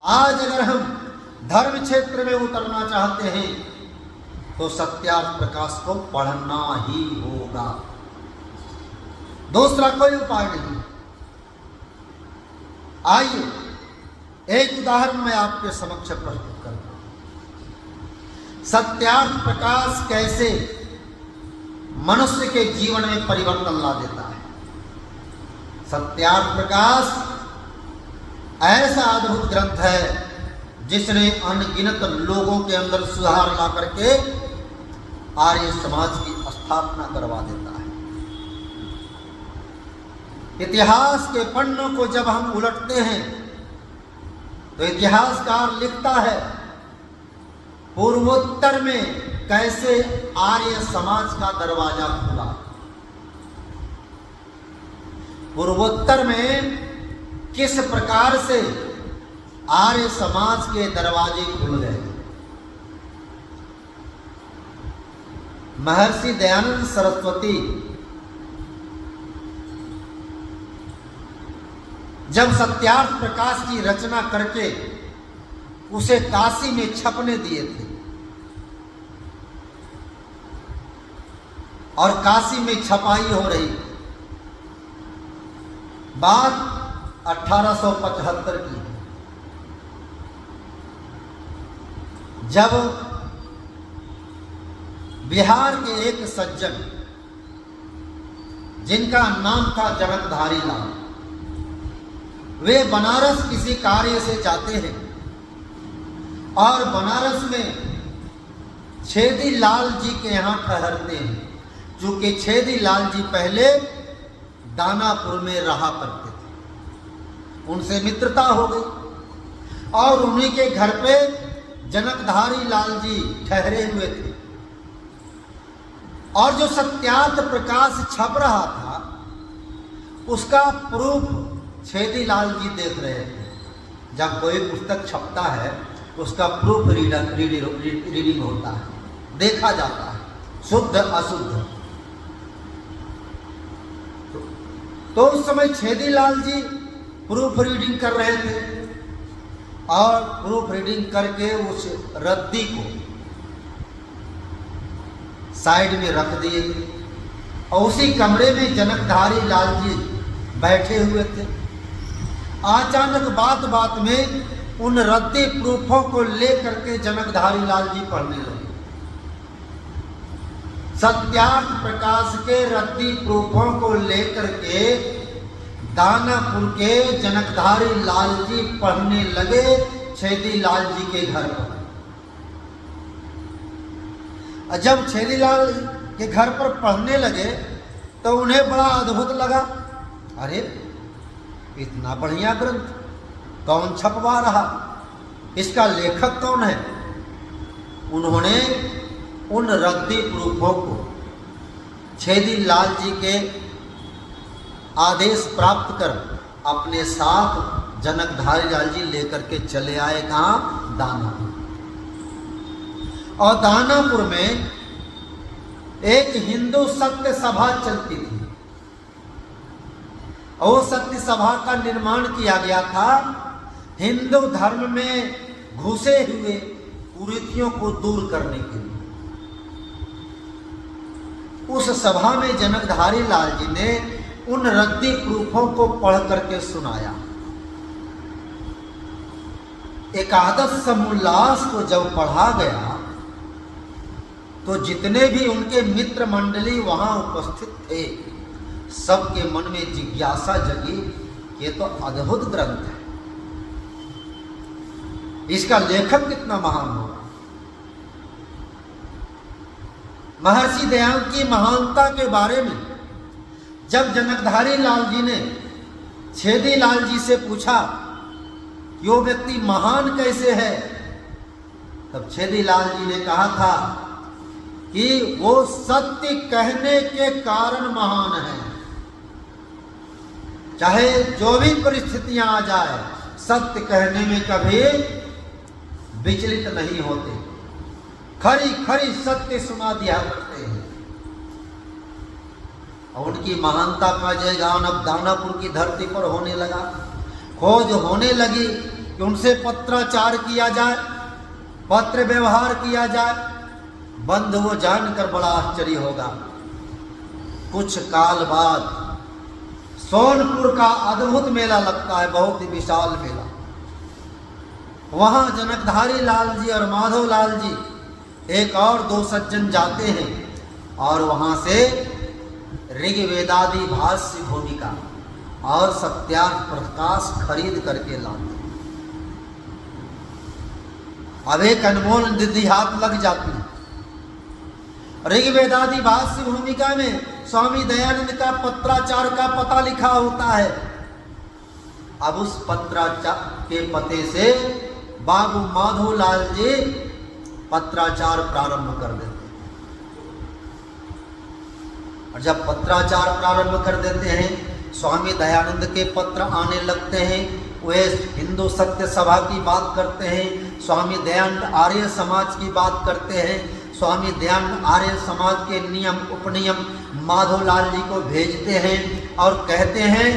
आज अगर हम धर्म क्षेत्र में उतरना चाहते हैं तो सत्यार्थ प्रकाश को पढ़ना ही होगा, दूसरा कोई उपाय नहीं। आइए एक उदाहरण मैं आपके समक्ष प्रस्तुत करता हूं। सत्यार्थ प्रकाश कैसे मनुष्य के जीवन में परिवर्तन ला देता है। सत्यार्थ प्रकाश ऐसा अद्भुत ग्रंथ है जिसने अनगिनत लोगों के अंदर सुधार ला करके आर्य समाज की स्थापना करवा देता है। इतिहास के पन्नों को जब हम उलटते हैं तो इतिहासकार लिखता है पूर्वोत्तर में कैसे आर्य समाज का दरवाजा खुला, पूर्वोत्तर में किस प्रकार से आर्य समाज के दरवाजे खुल गए। महर्षि दयानंद सरस्वती जब सत्यार्थ प्रकाश की रचना करके उसे काशी में छपने दिए थे और काशी में छपाई हो रही, बात 1875 की, जब बिहार के एक सज्जन जिनका नाम था जनकधारी लाल, वे बनारस किसी कार्य से जाते हैं और बनारस में छेदी लाल जी के यहाँ ठहरते हैं। चूंकि छेदी लाल जी पहले दानापुर में रहा करते थे, उनसे मित्रता हो गई और उन्हीं के घर पे जनकधारी लाल जी ठहरे हुए थे और जो सत्यार्थ प्रकाश छप रहा था उसका प्रूफ छेदी लाल जी देख रहे थे। जब कोई पुस्तक छपता है उसका प्रूफ रीडिंग होता है, देखा जाता है, शुद्ध अशुद्ध। तो उस समय छेदी लाल जी प्रूफ रीडिंग कर रहे थे और प्रूफ रीडिंग करके उस रद्दी को साइड में रख दिए थे और उसी कमरे में जनकधारी लाल जी बैठे हुए थे। अचानक बात बात में उन रद्दी प्रूफों को लेकर के जनकधारी लाल जी पढ़ने लगे। सत्यार्थ प्रकाश के रद्दी प्रूफों को लेकर के दानापुर के जनकधारी लाल जी पढ़ने लगे छेदी लाल जी के घर पर। जब छेदी लाल के घर पर पढ़ने लगे तो उन्हें बड़ा अद्भुत लगा, अरे इतना बढ़िया ग्रंथ कौन छपवा रहा, इसका लेखक कौन है। उन्होंने उन रद्दी प्रूफों को छेदी लाल जी के आदेश प्राप्त कर अपने साथ जनकधारी लाल जी लेकर के चले आए। कहाँ? दानापुर। और दानापुर में एक हिंदू सत्य सभा चलती थी और सत्य सभा का निर्माण किया गया था हिंदू धर्म में घुसे हुए कुरीतियों को दूर करने के लिए। उस सभा में जनकधारी लाल जी ने उन रद्दी प्रूफों को पढ़ करके सुनाया। एकादश समोल्लास को जब पढ़ा गया तो जितने भी उनके मित्र मंडली वहां उपस्थित थे सबके मन में जिज्ञासा जगी, ये तो अद्भुत ग्रंथ है, इसका लेखक कितना महान होगा। महर्षि दयानंद की महानता के बारे में जब जनकधारी लाल जी ने छेदी लाल जी से पूछा कि वो व्यक्ति महान कैसे है, तब छेदी लाल जी ने कहा था कि वो सत्य कहने के कारण महान है। चाहे जो भी परिस्थितियां आ जाए सत्य कहने में कभी विचलित नहीं होते, खरी खरी सत्य सुना दिया करते हैं। और उनकी महानता का जयगान अब दानापुर की धरती पर होने लगा। खोज होने लगी कि उनसे पत्राचार किया जाए, पत्र व्यवहार किया जाए। बंधु वो जानकर बड़ा आश्चर्य होगा, कुछ काल बाद सोनपुर का अद्भुत मेला लगता है, बहुत ही विशाल मेला। वहां जनकधारी लाल जी और माधव लाल जी एक और दो सज्जन जाते हैं और वहां से ऋग्वेदादि भाष्य भूमिका और सत्यार्थ प्रकाश खरीद करके लाते। अब एक अनमोल निधि हाथ लग जाती है। ऋग्वेदादि भाष्य भूमिका में स्वामी दयानंद का पत्राचार का पता लिखा होता है। अब उस पत्राचार के पते से बाबू माधव लाल जी पत्राचार प्रारंभ कर देते हैं। और जब पत्राचार प्रारंभ कर देते हैं, स्वामी दयानंद के पत्र आने लगते हैं। वे हिंदू सत्य सभा की बात करते हैं, स्वामी दयानंद आर्य समाज की बात करते हैं। स्वामी दयानंद आर्य समाज के नियम उपनियम माधव लाल जी को भेजते हैं और कहते हैं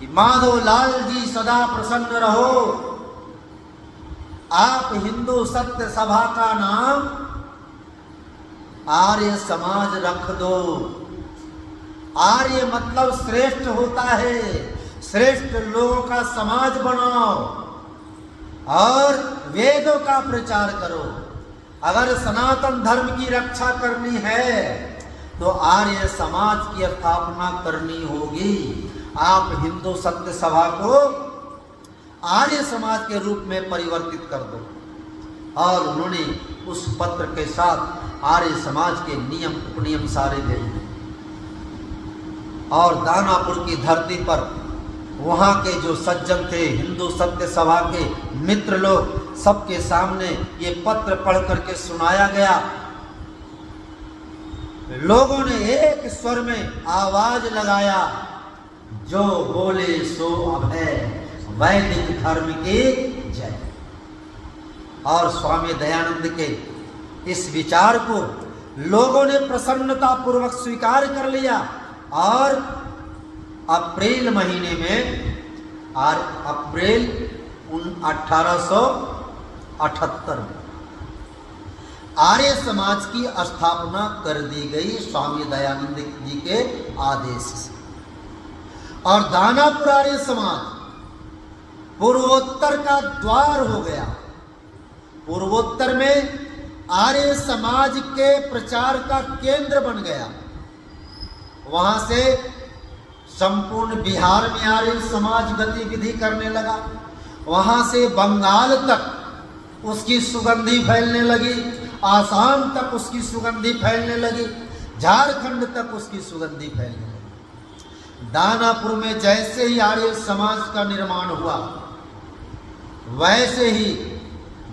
कि माधव लाल जी सदा प्रसन्न रहो, आप हिंदू सत्य सभा का नाम आर्य समाज रख दो। आर्य मतलब श्रेष्ठ होता है, श्रेष्ठ लोगों का समाज बनाओ और वेदों का प्रचार करो। अगर सनातन धर्म की रक्षा करनी है तो आर्य समाज की स्थापना करनी होगी। आप हिंदू सत्य सभा को आर्य समाज के रूप में परिवर्तित कर दो। और उन्होंने उस पत्र के साथ आर्य समाज के नियम उपनियम सारे भेज दिए। और दानापुर की धरती पर वहाँ के जो सज्जन थे, हिंदू सत्य सभा के मित्र लोग, सबके सामने ये पत्र पढ़ करके सुनाया गया। लोगों ने एक स्वर में आवाज लगाया, जो बोले सो अभय, वैदिक धर्म की जय। और स्वामी दयानंद के इस विचार को लोगों ने प्रसन्नता पूर्वक स्वीकार कर लिया। और अप्रैल महीने में अप्रैल 1878 में आर्य समाज की स्थापना कर दी गई स्वामी दयानंद जी के आदेश से। और दानापुर आर्य समाज पूर्वोत्तर का द्वार हो गया। पूर्वोत्तर में आर्य समाज के प्रचार का केंद्र बन गया। वहां से संपूर्ण बिहार में आर्य समाज गतिविधि करने लगा। वहां से बंगाल तक उसकी सुगंधी फैलने लगी, आसाम तक उसकी सुगंधी फैलने लगी, झारखंड तक उसकी सुगंधी फैलने लगी। दानापुर में जैसे ही आर्य समाज का निर्माण हुआ, वैसे ही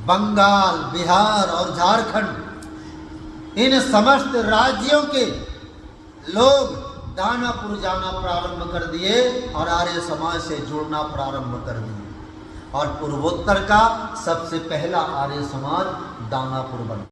बंगाल, बिहार और झारखंड, इन समस्त राज्यों के लोग दानापुर जाना प्रारंभ कर दिए और आर्य समाज से जुड़ना प्रारंभ कर दिए। और पूर्वोत्तर का सबसे पहला आर्य समाज दानापुर बना।